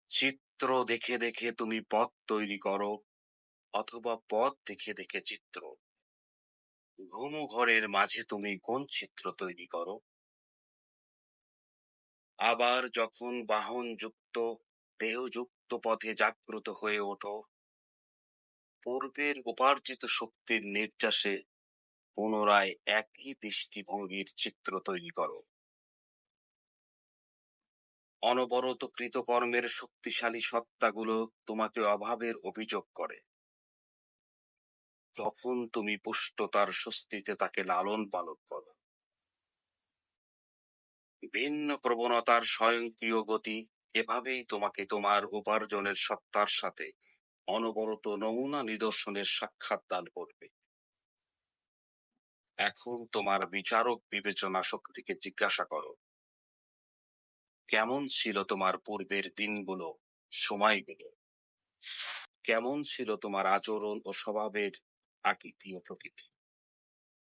চিত্র দেখে দেখে তুমি পথ তৈরি করো, অথবা পথ দেখে দেখে চিত্র। ঘুমু ঘরের মাঝে তুমি কোন চিত্র তৈরি করো? আবার যখন বাহনযুক্ত দেহযুক্ত পথে জাগ্রত হয়ে ওঠো, পূর্বের উপার্জিত শক্তির নির্যাসে পুনরায় একই দৃষ্টিভঙ্গির চিত্র তৈরি করো। অনবরত কৃতকর্মের শক্তিশালী সত্তাগুলো তোমাকে অভাবের অভিযোগ করে। তখন তুমি পুষ্টতার স্বস্তিতে তাকে লালন পালন করো। ভিন্ন প্রবণতার স্বয়ংক্রিয় গতি এভাবেই তোমাকে তোমার উপার্জনের সত্তার সাথে অনবরত নমুনা নিদর্শনের সাক্ষাৎ দান করবে। এখন তোমার বিচারক বিবেচনা শক্তিকে জিজ্ঞাসা করো, কেমন ছিল তোমার পূর্বের দিনগুলো, সময়গুলো? কেমন ছিল তোমার আচরণ ও স্বভাবের আকৃতি ও প্রকৃতি?